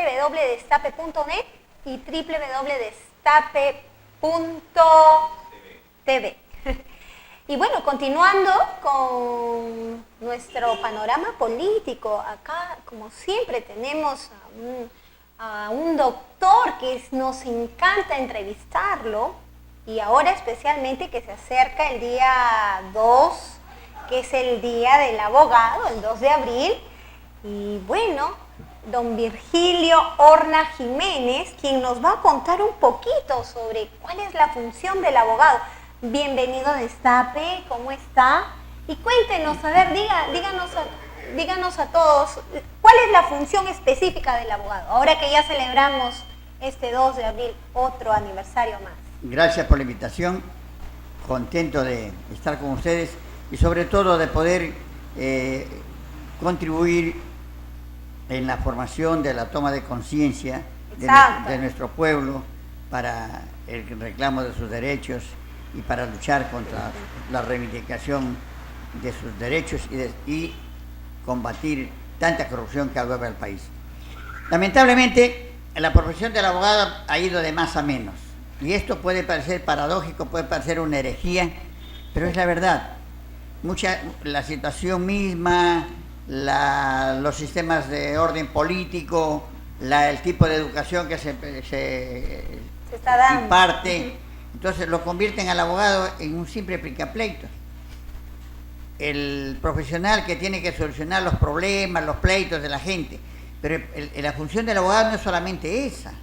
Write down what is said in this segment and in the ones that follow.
www.destape.net y www.destape.tv. Y bueno, continuando con nuestro panorama político, acá como siempre tenemos a un doctor que nos encanta entrevistarlo, y ahora especialmente que se acerca el día 2, que es el Día del Abogado, el 2 de abril, y bueno, don Virgilio Horna Jiménez, quien nos va a contar un poquito sobre cuál es la función del abogado. Bienvenido a Destape, ¿cómo está? Y cuéntenos, a ver, díganos a todos, ¿cuál es la función específica del abogado? Ahora que ya celebramos este 2 de abril, otro aniversario más. Gracias por la invitación, contento de estar con ustedes y sobre todo de poder contribuir en la formación de la toma de conciencia de nuestro pueblo para el reclamo de sus derechos y para luchar contra la reivindicación de sus derechos y combatir tanta corrupción que agobia al país. Lamentablemente, la profesión del abogado ha ido de más a menos. Y esto puede parecer paradójico, puede parecer una herejía, pero es la verdad. La situación misma, los sistemas de orden político, el tipo de educación que se está dando, imparte, entonces lo convierten al abogado en un simple plicapleitos. El profesional que tiene que solucionar los problemas, los pleitos de la gente. Pero la función del abogado no es solamente esa.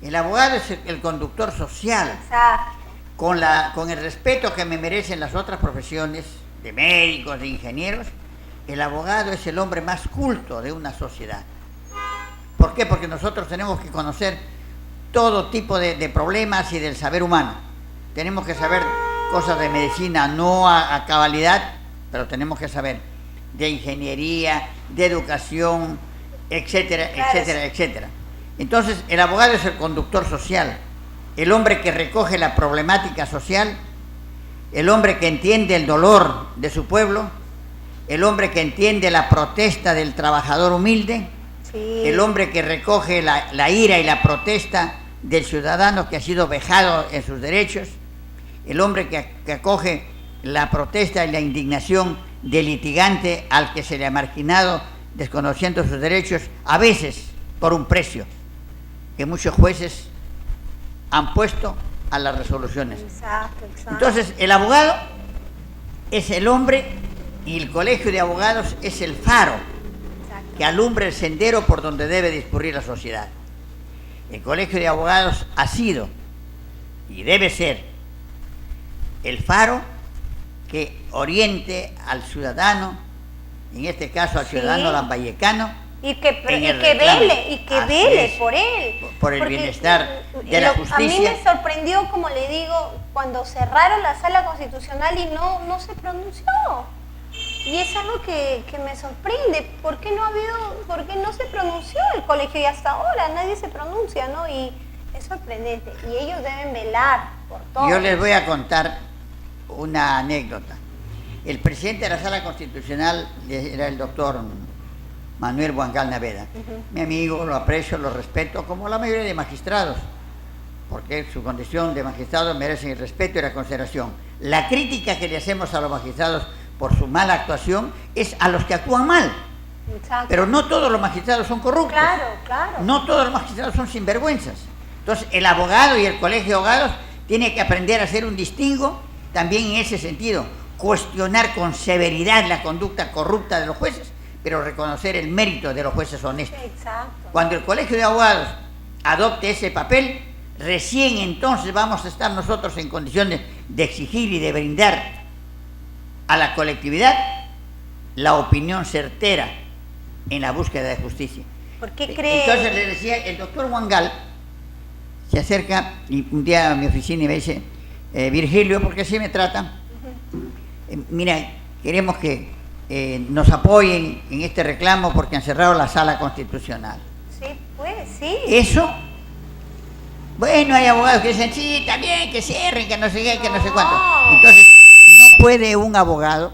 El abogado es el conductor social. Exacto. Con el respeto que me merecen las otras profesiones, de médicos, de ingenieros, el abogado es el hombre más culto de una sociedad. ¿Por qué? Porque nosotros tenemos que conocer todo tipo de problemas y del saber humano. Tenemos que saber cosas de medicina, no a cabalidad, pero tenemos que saber de ingeniería, de educación, etcétera, etcétera, etcétera. Entonces, el abogado es el conductor social, el hombre que recoge la problemática social, el hombre que entiende el dolor de su pueblo, el hombre que entiende la protesta del trabajador humilde, sí, el hombre que recoge la ira y la protesta del ciudadano que ha sido vejado en sus derechos, el hombre que acoge la protesta y la indignación del litigante al que se le ha marginado desconociendo sus derechos, a veces por un precio que muchos jueces han puesto a las resoluciones. Exacto. Entonces, el abogado es el hombre y el colegio de abogados es el faro que alumbra el sendero por donde debe discurrir la sociedad. El colegio de abogados ha sido y debe ser el faro que oriente al ciudadano, en este caso al ciudadano lambayecano, y que vele por él. Por el bienestar de la justicia. A mí me sorprendió, como le digo, cuando cerraron la sala constitucional y no se pronunció. Y es algo que me sorprende. ¿Por qué no se pronunció el colegio? Y hasta ahora nadie se pronuncia, ¿no? Y es sorprendente. Y ellos deben velar por todo. Yo les voy a contar una anécdota. El presidente de la sala constitucional era el doctor Manuel Wangal Naveda. Mi amigo, lo aprecio, lo respeto, como la mayoría de magistrados, porque su condición de magistrado merece el respeto y la consideración. La crítica que le hacemos a los magistrados por su mala actuación es a los que actúan mal. Exacto. Pero no todos los magistrados son corruptos. Claro. No todos los magistrados son sinvergüenzas. Entonces, el abogado y el colegio de abogados tiene que aprender a hacer un distingo también en ese sentido. Cuestionar con severidad la conducta corrupta de los jueces, pero reconocer el mérito de los jueces honestos. Exacto. Cuando el colegio de abogados adopte ese papel, recién entonces vamos a estar nosotros en condiciones de exigir y de brindar a la colectividad la opinión certera en la búsqueda de justicia. ¿Por qué cree? Entonces le decía, el doctor Wangal se acerca y un día a mi oficina y me dice, Virgilio, porque así me tratan, mira, queremos que nos apoyen en este reclamo porque han cerrado la sala constitucional. Sí, pues, sí. Eso, bueno, hay abogados que dicen, sí, también, que cierren, que no sé qué, que no sé cuánto. Entonces, no puede un abogado,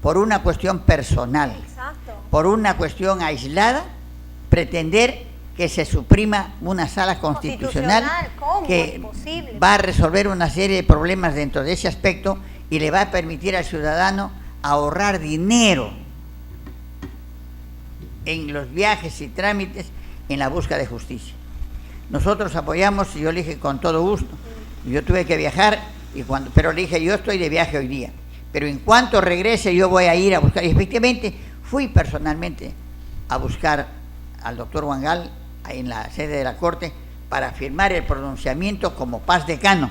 por una cuestión personal, exacto, por una cuestión aislada, pretender que se suprima una sala constitucional ¿Cómo que es posible? va a resolver una serie de problemas dentro de ese aspecto y le va a permitir al ciudadano ahorrar dinero en los viajes y trámites en la búsqueda de justicia. Nosotros apoyamos, y yo le dije con todo gusto, yo tuve que viajar, pero le dije, yo estoy de viaje hoy día, pero en cuanto regrese yo voy a ir a buscar, y efectivamente fui personalmente a buscar al doctor Wangal en la sede de la Corte para firmar el pronunciamiento como paz decano.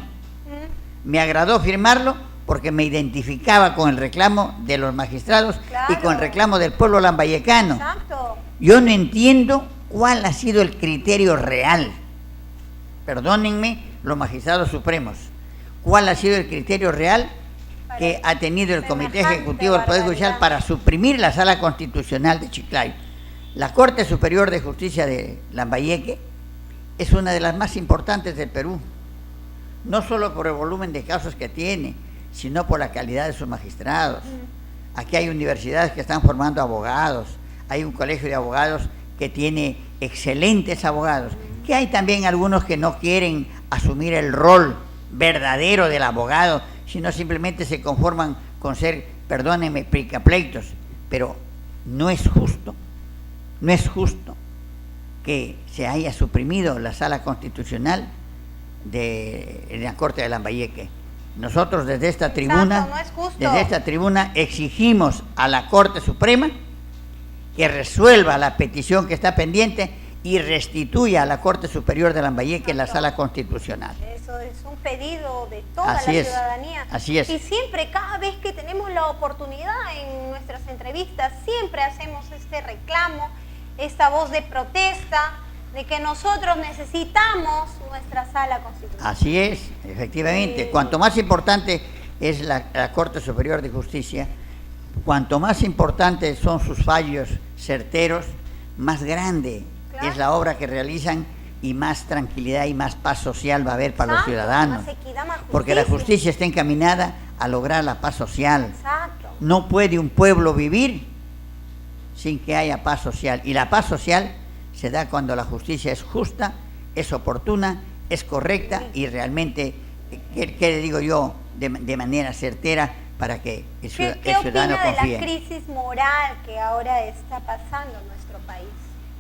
Me agradó firmarlo porque me identificaba con el reclamo de los magistrados, claro, y con el reclamo del pueblo lambayecano. Exacto. Yo no entiendo cuál ha sido el criterio real, perdónenme los magistrados supremos, cuál ha sido el criterio real que ha tenido el Comité Ejecutivo del Poder Judicial para suprimir la Sala Constitucional de Chiclayo. La Corte Superior de Justicia de Lambayeque es una de las más importantes del Perú, no solo por el volumen de casos que tiene, sino por la calidad de sus magistrados. Aquí hay universidades que están formando abogados, hay un colegio de abogados que tiene excelentes abogados, que hay también algunos que no quieren asumir el rol verdadero del abogado, sino simplemente se conforman con ser, perdónenme, picapleitos, pero no es justo que se haya suprimido la Sala Constitucional de la Corte de Lambayeque. Nosotros desde esta tribuna, exigimos a la Corte Suprema que resuelva la petición que está pendiente y restituya a la Corte Superior de Lambayeque la Sala Constitucional. Eso es un pedido de toda la ciudadanía. Así es. Y siempre, cada vez que tenemos la oportunidad en nuestras entrevistas, siempre hacemos este reclamo, esta voz de protesta, de que nosotros necesitamos nuestra Sala Constitucional. Así es, efectivamente. Cuanto más importante es la Corte Superior de Justicia, cuanto más importantes son sus fallos certeros, más grande es la obra que realizan y más tranquilidad y más paz social va a haber para los ciudadanos. Más equidad, más porque la justicia está encaminada a lograr la paz social. Exacto. No puede un pueblo vivir sin que haya paz social. Y la paz social se da cuando la justicia es justa, es oportuna, es correcta y realmente, ¿qué le digo yo? De manera certera para que el ciudadano confíe. ¿Qué opina de la crisis moral que ahora está pasando en nuestro país?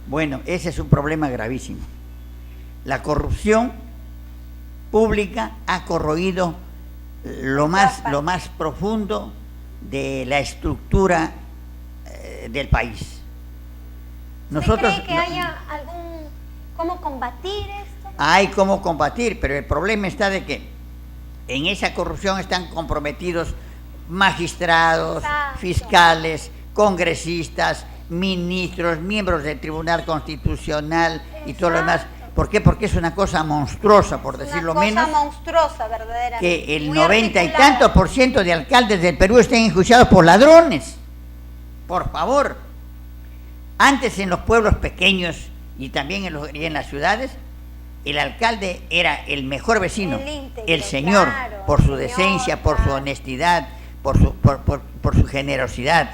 Bueno, ese es un problema gravísimo. La corrupción pública ha corroído lo más profundo de la estructura del país. Nosotros, ¿cree que haya cómo combatir esto? Hay cómo combatir, pero el problema está de que en esa corrupción están comprometidos magistrados, fiscales, congresistas, ministros, miembros del Tribunal Constitucional y todo lo demás. ¿Por qué? Porque es una cosa monstruosa, por decirlo menos. Una cosa monstruosa, verdaderamente. Que el 90 y tanto % de alcaldes del Perú estén enjuiciados por ladrones. Por favor. Antes en los pueblos pequeños y también en las ciudades, el alcalde era el mejor vecino, el señor, por su decencia, por su honestidad, por su generosidad.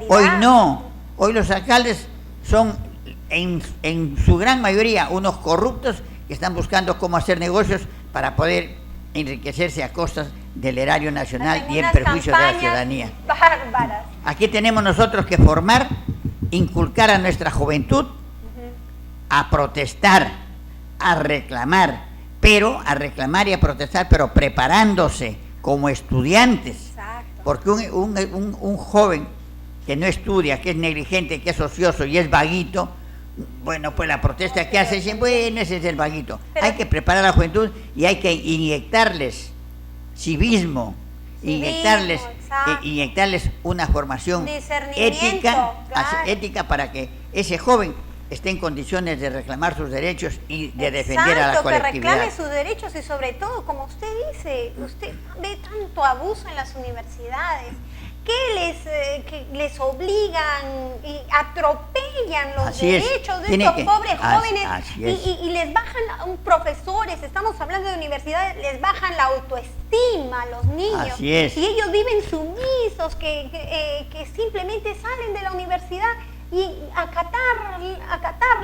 Hoy no. Hoy los alcaldes son en su gran mayoría unos corruptos que están buscando cómo hacer negocios para poder enriquecerse a costas del erario nacional y en perjuicio de la ciudadanía. Bárbaras. Aquí tenemos nosotros que formar, inculcar a nuestra juventud a protestar, a reclamar y a protestar, pero preparándose como estudiantes. Exacto. Porque un joven que no estudia, que es negligente, que es ocioso y es vaguito, bueno, pues la protesta que hace, dicen, bueno, ese es el vaguito. Pero hay que preparar a la juventud y hay que inyectarles civismo, inyectarles una formación ética para que ese joven esté en condiciones de reclamar sus derechos y de defender a la colectividad. Que reclame sus derechos y sobre todo, como usted dice, usted ve tanto abuso en las universidades, que les obligan y atropellan los derechos de estos pobres jóvenes y les bajan profesores, estamos hablando de universidades, les bajan la autoestima a los niños. Así es. Y ellos viven sumisos, que simplemente salen de la universidad y acatar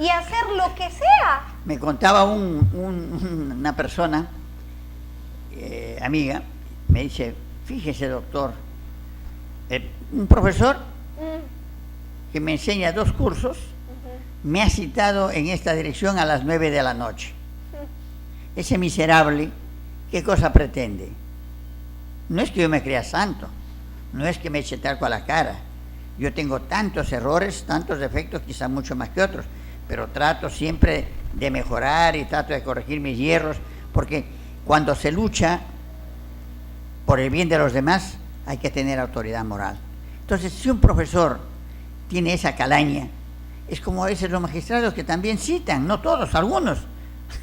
y hacer lo que sea. Me contaba una persona, amiga, me dice, fíjese doctor, un profesor que me enseña 2 cursos, me ha citado en esta dirección a las 9 de la noche. Ese miserable, ¿qué cosa pretende? No es que yo me crea santo, no es que me eche talco a la cara. Yo tengo tantos errores, tantos defectos, quizás mucho más que otros, pero trato siempre de mejorar y trato de corregir mis hierros, porque cuando se lucha por el bien de los demás, hay que tener autoridad moral. Entonces, si un profesor tiene esa calaña, es como a veces los magistrados que también citan, no todos, algunos,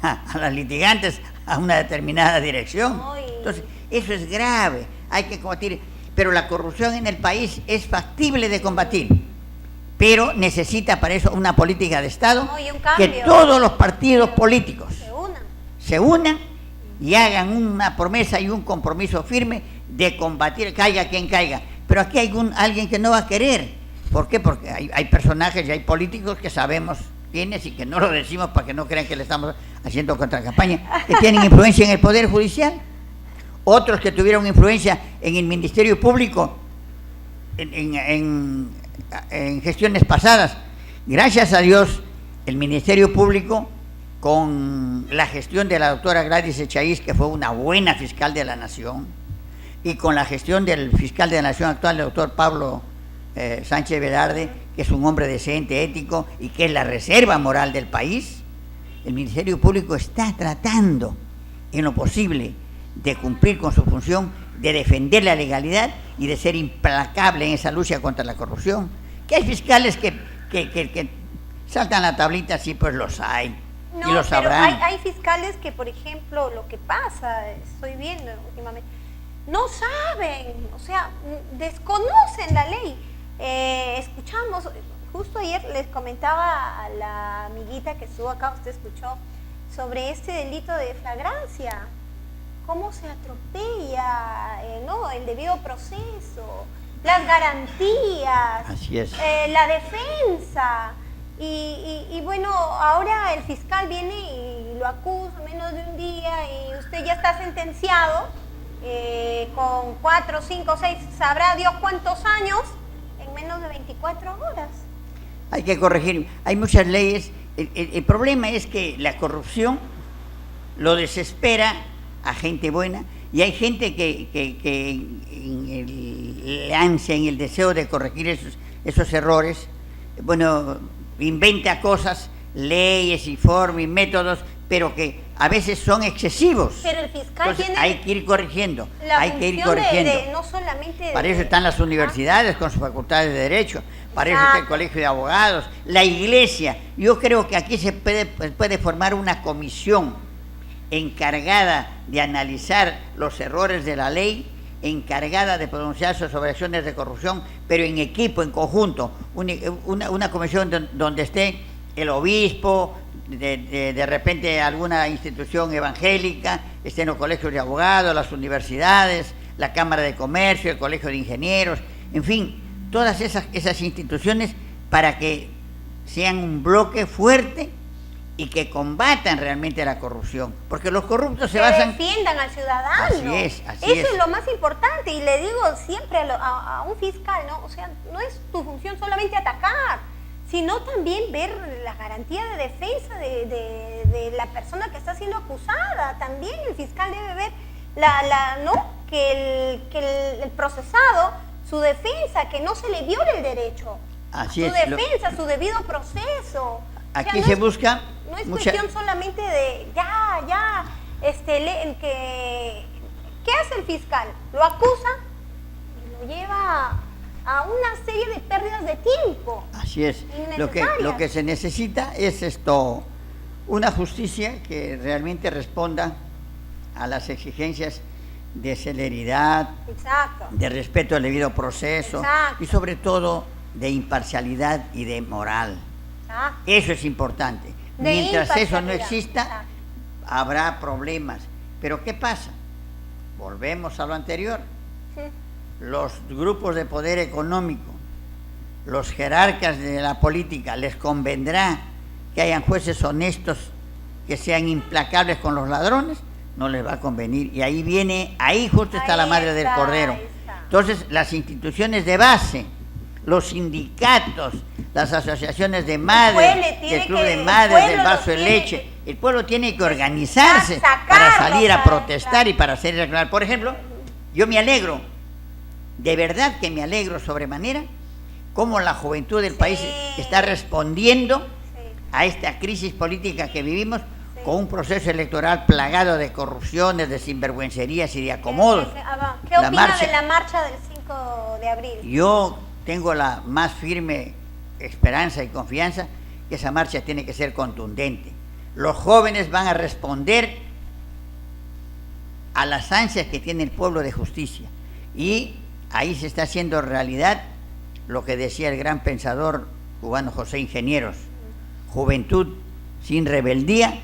a las litigantes a una determinada dirección. Entonces, eso es grave, hay que combatir. Pero la corrupción en el país es factible de combatir, pero necesita para eso una política de Estado, que todos los partidos políticos se unan y hagan una promesa y un compromiso firme de combatir, caiga quien caiga. Pero aquí hay alguien que no va a querer. ¿Por qué? Porque hay personajes y hay políticos que sabemos quiénes y que no lo decimos para que no crean que le estamos haciendo contracampaña, que tienen influencia en el Poder Judicial, otros que tuvieron influencia en el Ministerio Público en gestiones pasadas. Gracias a Dios, el Ministerio Público, con la gestión de la doctora Gladys Echaíz, que fue una buena fiscal de la Nación, y con la gestión del fiscal de la Nación actual, el doctor Pablo Sánchez Velarde, que es un hombre decente, ético, y que es la reserva moral del país, el Ministerio Público está tratando, en lo posible, de cumplir con su función, de defender la legalidad y de ser implacable en esa lucha contra la corrupción. Que hay fiscales que saltan la tablita, sí, pues los hay, no, y lo sabrán. Pero hay fiscales que, por ejemplo, lo que pasa, estoy viendo últimamente, no saben, o sea, desconocen la ley. Escuchamos, justo ayer les comentaba a la amiguita que estuvo acá, usted escuchó, sobre este delito de flagrancia, cómo se atropella, ¿no?, el debido proceso, las garantías, así es, la defensa, y bueno, ahora el fiscal viene y lo acusa menos de un día y usted ya está sentenciado con 4, 5, 6, sabrá Dios cuántos años, en menos de 24 horas. Hay que corregir, hay muchas leyes. El problema es que la corrupción lo desespera a gente buena, y hay gente que en el ansia, en el deseo de corregir esos errores, bueno, inventa cosas, leyes, informes, métodos, pero que a veces son excesivos. Pero el fiscal Entonces, tiene hay que ir corrigiendo, hay que ir corrigiendo. No solamente para eso están las universidades con sus facultades de Derecho, para eso está el Colegio de Abogados, la Iglesia. Yo creo que aquí se puede formar una comisión encargada de analizar los errores de la ley, encargada de pronunciarse sobre acciones de corrupción, pero en equipo, en conjunto, una comisión donde esté el obispo, de repente alguna institución evangélica, estén los colegios de abogados, las universidades, la Cámara de Comercio, el Colegio de Ingenieros, en fin, todas esas instituciones, para que sean un bloque fuerte y que combatan realmente la corrupción, porque los corruptos se basan... defiendan al ciudadano. Así es. Eso es lo más importante, y le digo siempre a un fiscal, ¿no? O sea, no es tu función solamente atacar, sino también ver la garantía de defensa de la persona que está siendo acusada. También el fiscal debe ver ¿no?, que el procesado, su defensa, que no se le viole el derecho. Así su es, defensa, su debido proceso. Aquí se busca... No es cuestión solamente de ¿qué hace el fiscal? Lo acusa y lo lleva a una serie de pérdidas de tiempo. Así es. Lo que se necesita es una justicia que realmente responda a las exigencias de celeridad, exacto, de respeto al debido proceso, exacto, y sobre todo de imparcialidad y de moral. Exacto. Eso es importante. Mientras eso no exista, exacto, habrá problemas. Pero ¿qué pasa? Volvemos a lo anterior. Sí. Los grupos de poder económico, los jerarcas de la política, les convendrá que hayan jueces honestos, que sean implacables con los ladrones, no les va a convenir. Y ahí justo está la madre del cordero. Entonces, las instituciones de base, los sindicatos, las asociaciones de madres, el club de madres, del vaso de leche, el pueblo tiene que organizarse para salir a protestar y para hacer reclamar. Por ejemplo, yo me alegro, de verdad que me alegro sobremanera, cómo la juventud del país está respondiendo a esta crisis política que vivimos con un proceso electoral plagado de corrupciones, de sinvergüencerías y de acomodos. ¿Qué opina de la marcha del 5 de abril? Yo tengo la más firme esperanza y confianza que esa marcha tiene que ser contundente. Los jóvenes van a responder a las ansias que tiene el pueblo de justicia. Y ahí se está haciendo realidad lo que decía el gran pensador cubano José Ingenieros: juventud sin rebeldía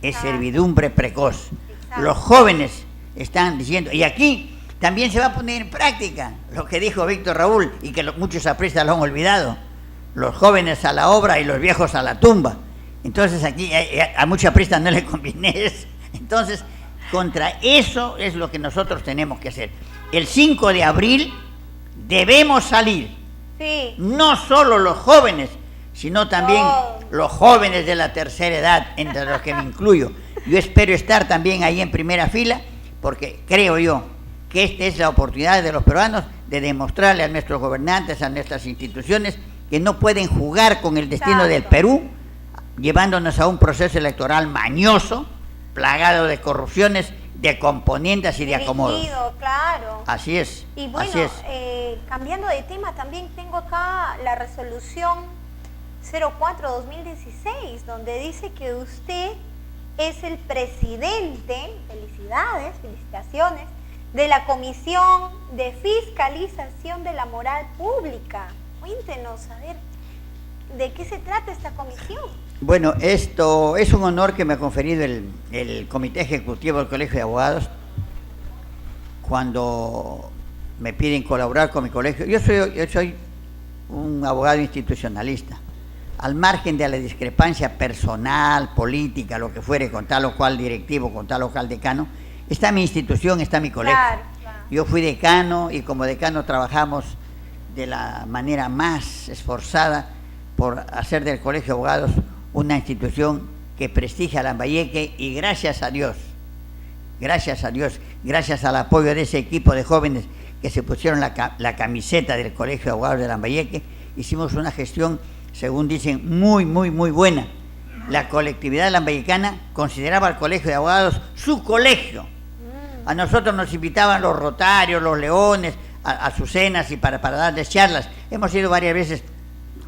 es servidumbre precoz. Los jóvenes están diciendo, y aquí también se va a poner en práctica lo que dijo Víctor Raúl y que muchos apristas lo han olvidado: los jóvenes a la obra y los viejos a la tumba. Entonces aquí a muchos apristas no le conviene eso. Entonces, contra eso es lo que nosotros tenemos que hacer. El 5 de abril debemos salir, no solo los jóvenes, sino también los jóvenes de la tercera edad, entre los que me incluyo. Yo espero estar también ahí en primera fila, porque creo yo que esta es la oportunidad de los peruanos de demostrarle a nuestros gobernantes, a nuestras instituciones, que no pueden jugar con el destino del Perú, llevándonos a un proceso electoral mañoso, plagado de corrupciones, de componentes y de acomodos. Claro. Así es. Y bueno, así es. Cambiando de tema, también tengo acá la resolución 04-2016, donde dice que usted es el presidente, felicitaciones, de la Comisión de Fiscalización de la Moral Pública. Cuéntenos, a ver, ¿de qué se trata esta comisión? Bueno, esto es un honor que me ha conferido el Comité Ejecutivo del Colegio de Abogados cuando me piden colaborar con mi colegio. Yo soy un abogado institucionalista. Al margen de la discrepancia personal, política, lo que fuere, con tal o cual directivo, con tal o cual decano, está mi institución, está mi colegio. Claro. Yo fui decano y como decano trabajamos de la manera más esforzada por hacer del Colegio de Abogados una institución que prestigia a Lambayeque, y gracias a Dios, gracias al apoyo de ese equipo de jóvenes que se pusieron la camiseta del Colegio de Abogados de Lambayeque, hicimos una gestión, según dicen, muy buena. La colectividad lambayecana consideraba al Colegio de Abogados su colegio. A nosotros nos invitaban los Rotarios, los Leones, a sus cenas y para darles charlas. Hemos ido varias veces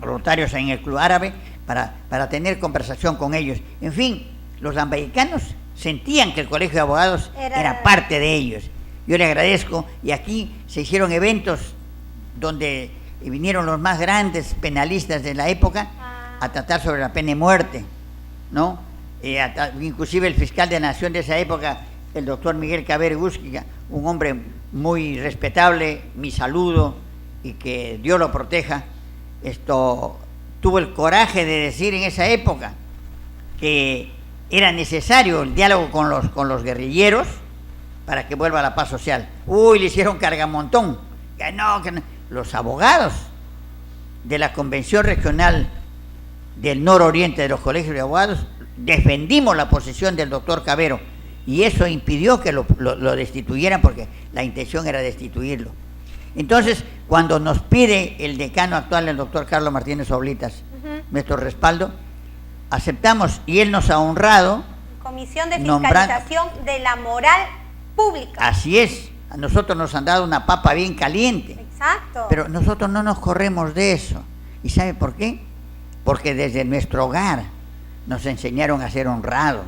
Rotarios en el Club Árabe para tener conversación con ellos. En fin, los lambayecanos sentían que el Colegio de Abogados era parte de ellos. Yo le agradezco, y aquí se hicieron eventos donde vinieron los más grandes penalistas de la época a tratar sobre la pena de muerte, ¿no? Inclusive el fiscal de Nación de esa época, el doctor Miguel Caber Gúsquiga, un hombre muy respetable, mi saludo y que Dios lo proteja, tuvo el coraje de decir en esa época que era necesario el diálogo con los guerrilleros para que vuelva la paz social. Le hicieron cargamontón, que no. Los abogados de la Convención Regional del Nororiente de los Colegios de Abogados defendimos la posición del doctor Cabero, y eso impidió que lo destituyeran, porque la intención era destituirlo. Entonces, cuando nos pide el decano actual, el doctor Carlos Martínez Oblitas, nuestro respaldo, aceptamos, y él nos ha honrado. Comisión de Fiscalización de la Moral Pública. Así es, a nosotros nos han dado una papa bien caliente. Exacto. Pero nosotros no nos corremos de eso. ¿Y sabe por qué? Porque desde nuestro hogar nos enseñaron a ser honrados.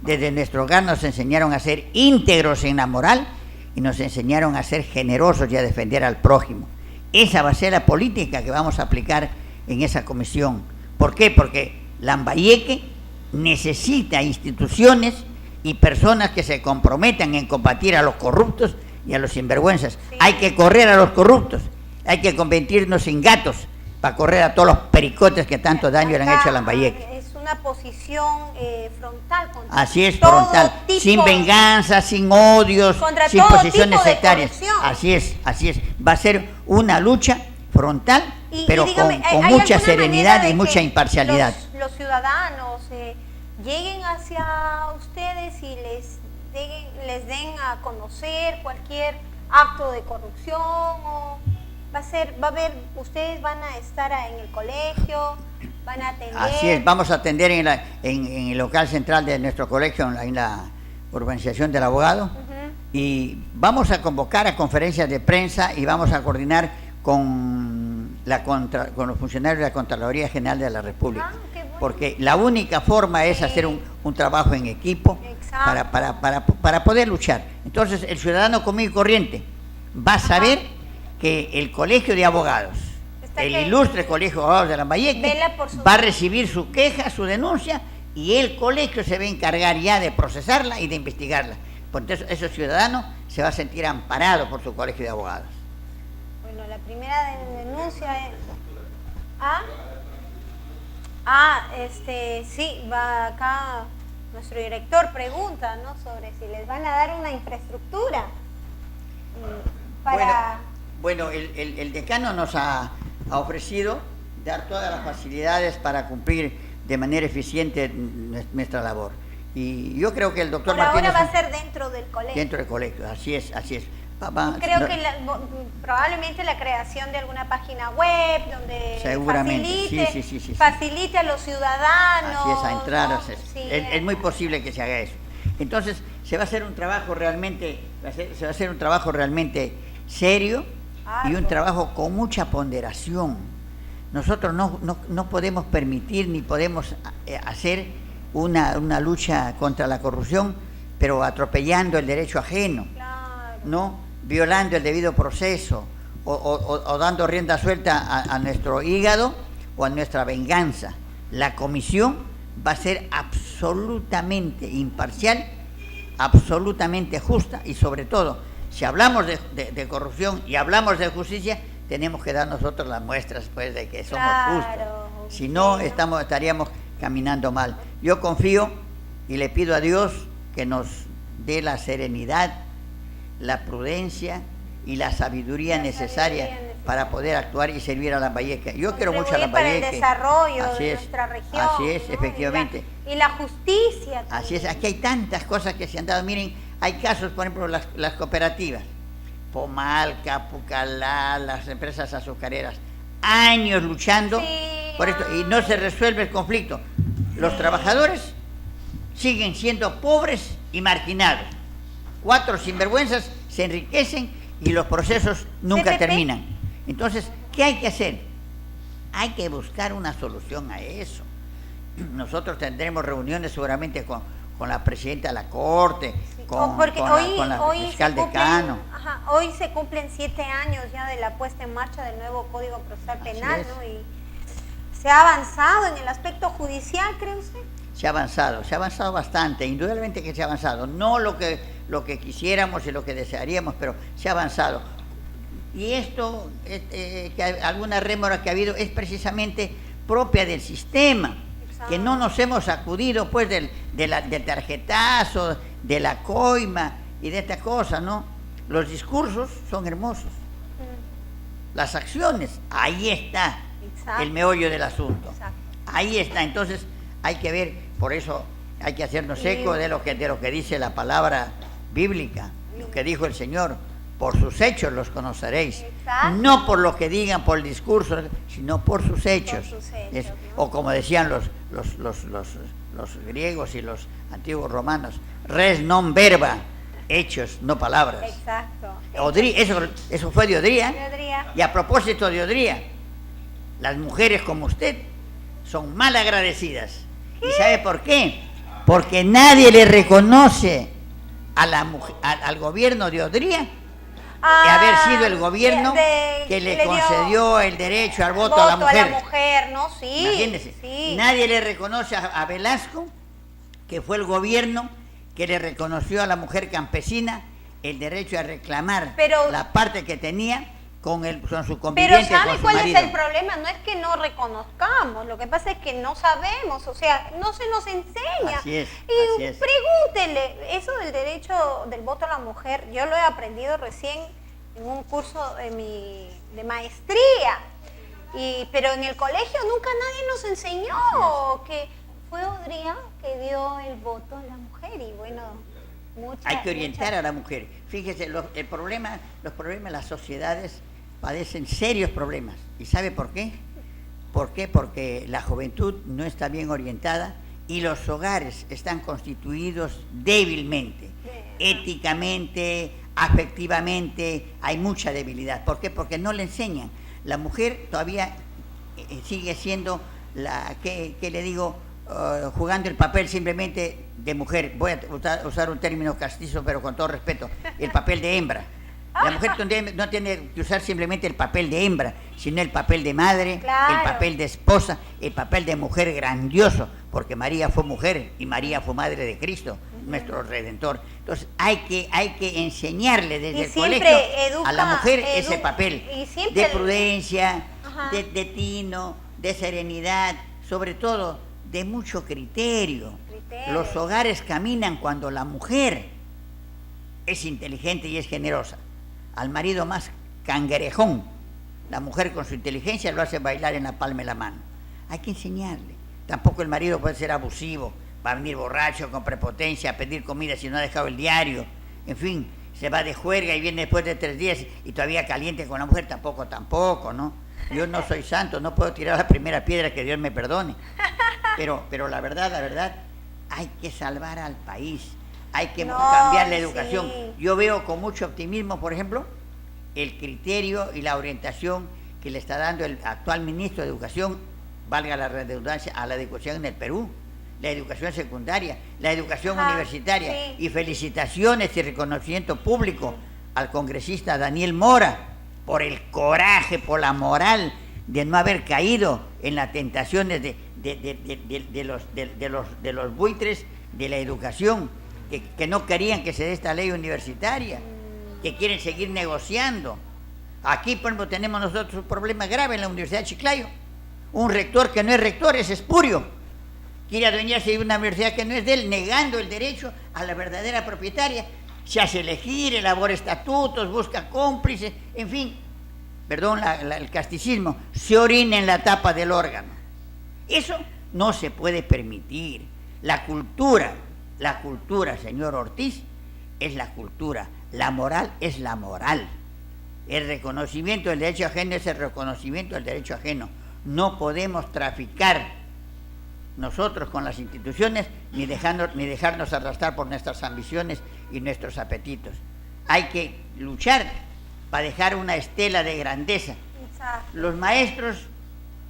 Desde nuestro hogar nos enseñaron a ser íntegros en la moral, y nos enseñaron a ser generosos y a defender al prójimo. Esa va a ser la política que vamos a aplicar en esa comisión. ¿Por qué? Porque Lambayeque necesita instituciones y personas que se comprometan en combatir a los corruptos y a los sinvergüenzas. Sí. Hay que correr a los corruptos, hay que convertirnos en gatos para correr a todos los pericotes que tanto daño le han hecho a Lambayeque. Es una una posición frontal contra Así es, todo frontal, tipo, sin venganza, sin odios, contra sin todo posiciones tipo de sectarias. corrupción. Así es. Va a ser una lucha frontal, pero dígame, con ¿hay mucha alguna serenidad manera y de mucha que imparcialidad. los ciudadanos lleguen hacia ustedes y les den a conocer cualquier acto de corrupción? ¿O ustedes van a estar en el colegio, van a atender? Así es, vamos a atender en el local central de nuestro colegio, en la urbanización del abogado, y vamos a convocar a conferencias de prensa y vamos a coordinar con los funcionarios de la Contraloría General de la República, qué bueno. porque la única forma es hacer un trabajo en equipo para poder luchar. Entonces el ciudadano común y corriente va a saber que el Colegio de Abogados, ilustre Colegio de Abogados de Lambayeque, va a recibir su queja, su denuncia, y el colegio se va a encargar ya de procesarla y de investigarla. Por entonces ese ciudadano se va a sentir amparado por su Colegio de Abogados. Bueno, la primera denuncia es... sí, va acá, nuestro director pregunta, ¿no?, sobre si les van a dar una infraestructura para... Bueno, el decano nos ha ofrecido dar todas las facilidades para cumplir de manera eficiente nuestra labor. Y yo creo que el doctor Martínez... Ahora va a ser dentro del colegio. Dentro del colegio, así es. Creo que probablemente la creación de alguna página web donde facilite a los ciudadanos. Así es, a entrar. ¿no? Es muy posible que se haga eso. Entonces, se va a hacer un trabajo realmente serio y un trabajo con mucha ponderación. Nosotros no podemos permitir ni podemos hacer una lucha contra la corrupción, pero atropellando el derecho ajeno, ¿no?, violando el debido proceso o dando rienda suelta a nuestro hígado o a nuestra venganza. La comisión va a ser absolutamente imparcial, absolutamente justa, y sobre todo, si hablamos de corrupción y hablamos de justicia, tenemos que dar nosotros las muestras, pues, de que somos justos. Si no, estaríamos caminando mal. Yo confío y le pido a Dios que nos dé la serenidad, la prudencia y la sabiduría necesaria para poder actuar y servir a Lambayeque. Yo quiero mucho a Lambayeque. Para el desarrollo de nuestra región. Así es, ¿no? efectivamente. Y la justicia también. Así es, aquí hay tantas cosas que se han dado. Miren, hay casos, por ejemplo, las cooperativas, Pomalca, Pucallá, las empresas azucareras, años luchando por esto y no se resuelve el conflicto. Los trabajadores siguen siendo pobres y marginados. 4 sinvergüenzas se enriquecen y los procesos nunca terminan. Entonces, ¿qué hay que hacer? Hay que buscar una solución a eso. Nosotros tendremos reuniones seguramente con la presidenta de la Corte, con la fiscal decano. Hoy se cumplen 7 años ya de la puesta en marcha del nuevo Código Procesal Penal, ¿no? Y se ha avanzado en el aspecto judicial, ¿cree usted? Se ha avanzado bastante, indudablemente que se ha avanzado, no lo que quisiéramos y lo que desearíamos, pero se ha avanzado. Y esto, que alguna rémora que ha habido, es precisamente propia del sistema, que no nos hemos sacudido pues del tarjetazo, de la coima y de esta cosa, ¿no? Los discursos son hermosos, las acciones, ahí está el meollo del asunto, ahí está. Entonces hay que ver, por eso hay que hacernos eco de lo que dice la palabra bíblica, lo que dijo el Señor: por sus hechos los conoceréis. No por lo que digan, por el discurso, sino por sus hechos. O como decían los griegos y los antiguos romanos, res non verba, hechos, no palabras. Exacto. Eso fue de Odría. Y a propósito de Odría, las mujeres como usted son mal agradecidas. ¿Y sabe por qué? Porque nadie le reconoce al gobierno de Odría de haber sido el gobierno que le concedió el derecho al voto a la mujer. ¿no? Sí. Imagínense, nadie le reconoce a Velasco, que fue el gobierno que le reconoció a la mujer campesina el derecho a reclamar la parte que tenía con su Pero convivencia ¿sabe con su cuál marido. es el problema? No es que no reconozcamos, lo que pasa es que no sabemos, o sea, no se nos enseña. Así es, Y así es. pregúntele, eso del derecho del voto a la mujer, yo lo he aprendido recién en un curso de maestría, pero en el colegio nunca nadie nos enseñó, que fue Odría que dio el voto a la mujer y bueno, Hay que orientar a la mujer. Fíjese, los problemas de las sociedades padecen serios problemas. ¿Y sabe por qué? ¿Por qué? Porque la juventud no está bien orientada y los hogares están constituidos débilmente, éticamente, afectivamente, hay mucha debilidad. ¿Por qué? Porque no le enseñan. La mujer todavía sigue siendo ¿qué le digo? Jugando el papel simplemente de mujer. Voy a usar un término castizo, pero con todo respeto, el papel de hembra. La mujer no tiene que usar simplemente el papel de hembra, sino el papel de madre, claro, el papel de esposa, el papel de mujer grandioso, porque María fue mujer y María fue madre de Cristo, nuestro Redentor. Entonces hay que enseñarle desde el colegio a la mujer ese papel de prudencia, de tino, de serenidad, sobre todo de mucho criterio. Los hogares caminan cuando la mujer es inteligente y es generosa. Al marido más cangrejón, la mujer con su inteligencia lo hace bailar en la palma de la mano. Hay que enseñarle. Tampoco el marido puede ser abusivo, va a venir borracho, con prepotencia, a pedir comida si no ha dejado el diario. En fin, se va de juerga y viene después de 3 días y todavía caliente con la mujer. Tampoco, ¿no? Yo no soy santo, no puedo tirar la primera piedra, que Dios me perdone. Pero la verdad, hay que salvar al país. Hay que cambiar la educación. Sí. Yo veo con mucho optimismo, por ejemplo, el criterio y la orientación que le está dando el actual ministro de Educación, valga la redundancia, a la educación en el Perú, la educación secundaria, la educación universitaria. Sí. Y felicitaciones y reconocimiento público al congresista Daniel Mora por el coraje, por la moral de no haber caído en las tentaciones de los buitres de la educación. Que no querían que se dé esta ley universitaria, que quieren seguir negociando. Aquí, por ejemplo, tenemos nosotros un problema grave en la Universidad de Chiclayo. Un rector que no es rector, es espurio. Quiere adueñarse de una universidad que no es de él, negando el derecho a la verdadera propietaria. Se hace elegir, elabora estatutos, busca cómplices, en fin, perdón el casticismo, se orina en la tapa del órgano. Eso no se puede permitir. La cultura, señor Ortiz, es la cultura. La moral es la moral. El reconocimiento del derecho ajeno es el reconocimiento del derecho ajeno. No podemos traficar nosotros con las instituciones ni dejarnos arrastrar por nuestras ambiciones y nuestros apetitos. Hay que luchar para dejar una estela de grandeza. Exacto. Los maestros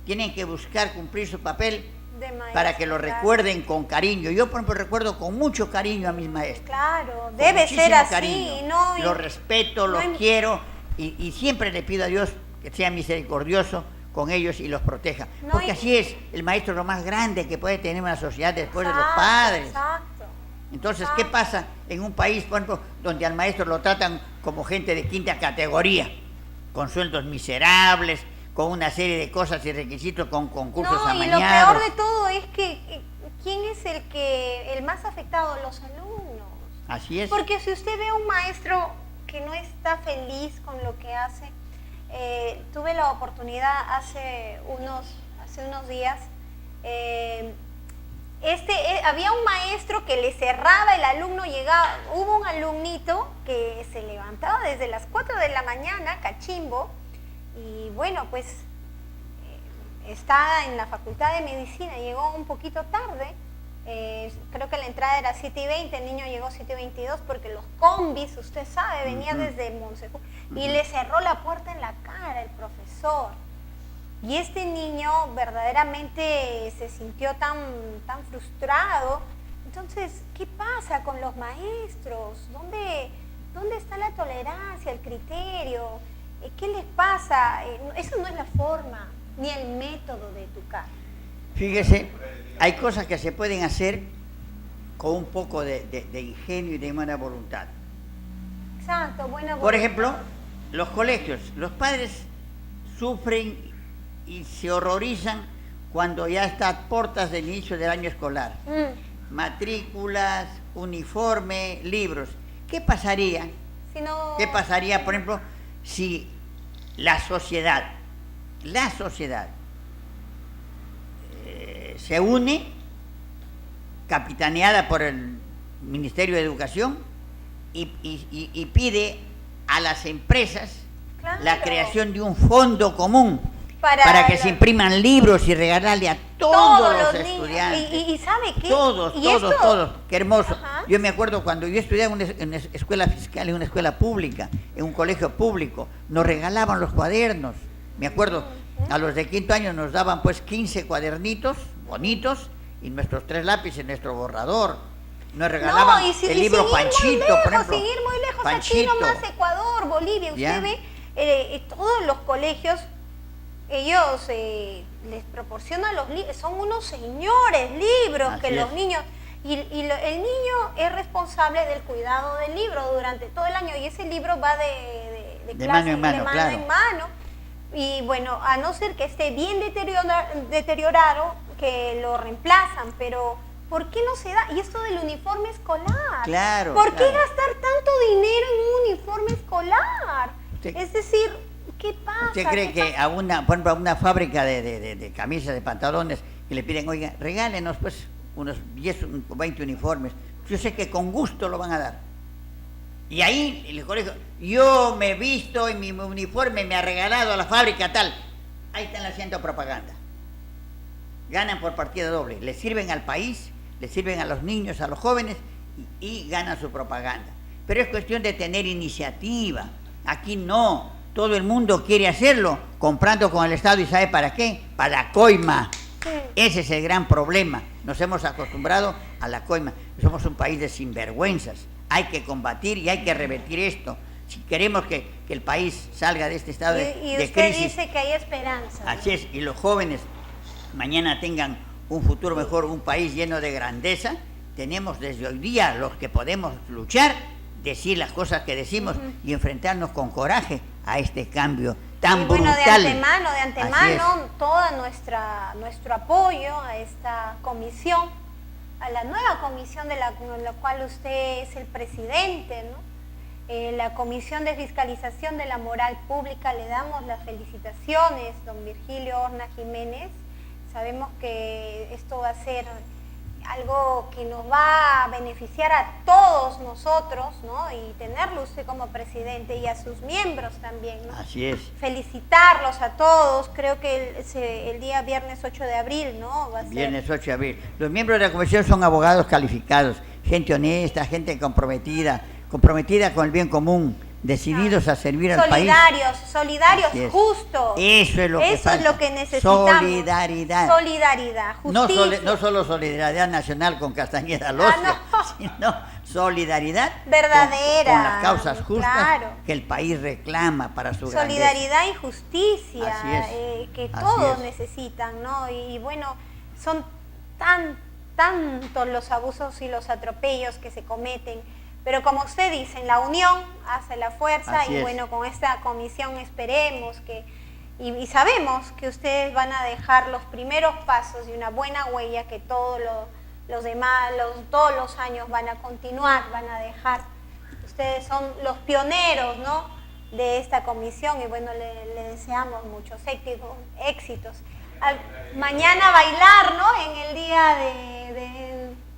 tienen que buscar cumplir su papel para que lo recuerden con cariño. Yo, por ejemplo, recuerdo con mucho cariño a mis maestros. Claro, debe ser así. Cariño. Los respeto, los quiero y siempre le pido a Dios que sea misericordioso con ellos y los proteja. Porque así es, el maestro es lo más grande que puede tener una sociedad después de los padres. Exacto. Entonces, ¿qué pasa en un país, por ejemplo, donde al maestro lo tratan como gente de quinta categoría, con sueldos miserables, con una serie de cosas y requisitos, con concursos amañados? Y lo peor de todo es que ¿quién es el más afectado? Los alumnos. Así es. Porque si usted ve a un maestro que no está feliz con lo que hace, tuve la oportunidad hace unos días, había un maestro que le cerraba, el alumno llegaba, hubo un alumnito que se levantaba desde las 4 de la mañana, cachimbo, y bueno, pues está en la Facultad de Medicina, llegó un poquito tarde, creo que la entrada era 7:20, el niño llegó 7:22 porque los combis, usted sabe, venía desde Monsejú, y le cerró la puerta en la cara el profesor. Y este niño verdaderamente se sintió tan frustrado. Entonces, ¿qué pasa con los maestros? ¿Dónde está la tolerancia, el criterio? ¿Qué les pasa? Eso no es la forma, ni el método de educar. Fíjese, hay cosas que se pueden hacer con un poco de ingenio y de buena voluntad. Exacto, buena voluntad. Por ejemplo, los colegios, los padres sufren y se horrorizan cuando ya está a puertas del inicio del año escolar. Matrículas, uniforme, libros. ¿Qué pasaría? Si no... ¿Qué pasaría, por ejemplo, si la sociedad se une, capitaneada por el Ministerio de Educación, y pide a las empresas Claro. la creación de un fondo común Para que se impriman libros y regalarle a todos los niños. estudiantes? ¿Y sabe qué? Todos, ¿Y todos, esto? todos. Qué hermoso. Ajá. Yo me acuerdo cuando yo estudiaba en una escuela fiscal, en una escuela pública, en un colegio público, nos regalaban los cuadernos. Me acuerdo, a los de quinto año nos daban pues 15 cuadernitos bonitos y nuestros 3 lápices, nuestro borrador. Nos regalaban el libro seguir Panchito, muy lejos, por ejemplo. seguir muy lejos, Panchito. aquí nomás Ecuador, Bolivia, ¿Ya? usted ve, todos los colegios, ellos les proporcionan los libros, son unos señores libros Así que los es. niños, el niño es responsable del cuidado del libro durante todo el año y ese libro va de De clase, mano en mano, de mano claro. en mano. Y bueno, a no ser que esté bien deteriorado, que lo reemplazan, pero ¿por qué no se da? Y esto del uniforme escolar. Claro, ¿Por qué claro. gastar tanto dinero en un uniforme escolar? Sí. Es decir, ¿qué pasa? ¿Usted cree ¿Qué que a una, por ejemplo, a una fábrica de camisas, de pantalones, que le piden, oiga, regálenos pues unos 10 o 20 uniformes? Yo sé que con gusto lo van a dar. Y ahí, en el colegio, yo me he visto y mi uniforme me ha regalado a la fábrica tal. Ahí están haciendo propaganda. Ganan por partida doble. Le sirven al país, le sirven a los niños, a los jóvenes y ganan su propaganda. Pero es cuestión de tener iniciativa. Aquí no. Todo el mundo quiere hacerlo, comprando con el Estado. ¿Y sabe para qué? Para la coima. Sí. Ese es el gran problema. Nos hemos acostumbrado a la coima. Somos un país de sinvergüenzas. Hay que combatir y hay que revertir esto. Si queremos que el país salga de este estado Y de usted crisis. dice que hay esperanza. Así es, y los jóvenes mañana tengan un futuro mejor, un país lleno de grandeza, tenemos desde hoy día los que podemos luchar, decir las cosas que decimos y enfrentarnos con coraje a este cambio tan Y bueno, brutal. de Así antemano, todo nuestro apoyo a esta comisión, a la nueva comisión de la cual usted es el presidente, ¿no? La Comisión de Fiscalización de la Moral Pública, le damos las felicitaciones, don Virgilio Horna Jiménez. Sabemos que esto va a ser algo que nos va a beneficiar a todos nosotros, ¿no? Y tenerlo usted como presidente y a sus miembros también, ¿no? Así es. Felicitarlos a todos, creo que el día viernes 8 de abril, ¿no? Va a ser... Viernes 8 de abril. Los miembros de la comisión son abogados calificados, gente honesta, gente comprometida con el bien común, decididos a servir al país. Solidarios, Así es. justos. Eso es lo que Eso falta. es lo que necesitamos. Solidaridad, justicia. No solo solidaridad nacional con Castañeda Locio, no. sino solidaridad verdadera, con las causas justas claro. que el país reclama para su grandeza. Solidaridad y justicia, Así es. que Así todos es. necesitan, ¿no? Y bueno, son tantos los abusos y los atropellos que se cometen, pero como usted dice, la unión hace la fuerza. Así y es. bueno, con esta comisión esperemos que, y sabemos que ustedes van a dejar los primeros pasos y una buena huella que todos los demás, todos los años van a continuar, van a dejar. Ustedes son los pioneros, ¿no?, de esta comisión y bueno, le deseamos muchos éxitos. Mañana bailar, ¿no?, en el día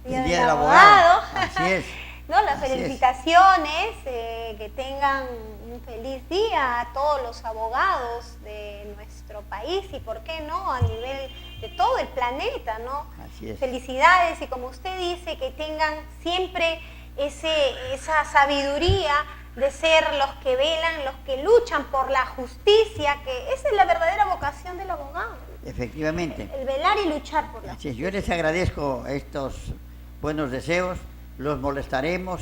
El del abogado. Así es. ¿No? Las Así es. felicitaciones, que tengan un feliz día a todos los abogados de nuestro país y por qué no, a nivel de todo el planeta, ¿no? Así es. Felicidades y como usted dice, que tengan siempre esa sabiduría de ser los que velan, los que luchan por la justicia, que esa es la verdadera vocación del abogado. Efectivamente. El velar y luchar por la Así es. Yo les agradezco estos buenos deseos, los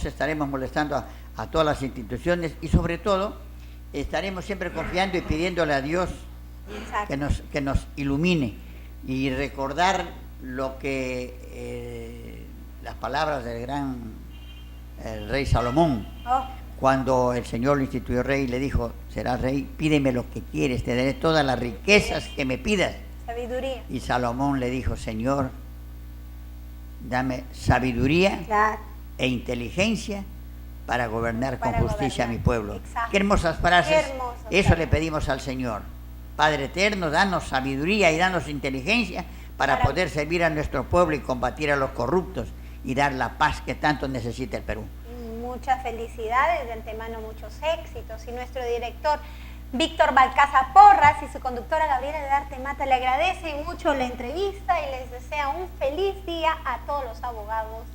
estaremos molestando a todas las instituciones y sobre todo estaremos siempre confiando y pidiéndole a Dios que nos ilumine y recordar lo que las palabras del gran el rey Salomón, cuando el Señor lo instituyó rey, le dijo, serás rey, pídeme lo que quieres, te daré todas las riquezas que me pidas. Sabiduría. Y Salomón le dijo, Señor, dame sabiduría Claro. e inteligencia para gobernar Para con justicia gobernar. a mi pueblo. Exacto. Qué hermosas frases. Qué hermosas Eso frases. le pedimos al Señor. Padre eterno, danos sabiduría y danos inteligencia para poder servir a nuestro pueblo y combatir a los corruptos y dar la paz que tanto necesita el Perú. Muchas felicidades, de antemano muchos éxitos. Y nuestro director Víctor Balcaza Porras y su conductora Gabriela de Arte Mata le agradecen mucho la entrevista y les desea un feliz día a todos los abogados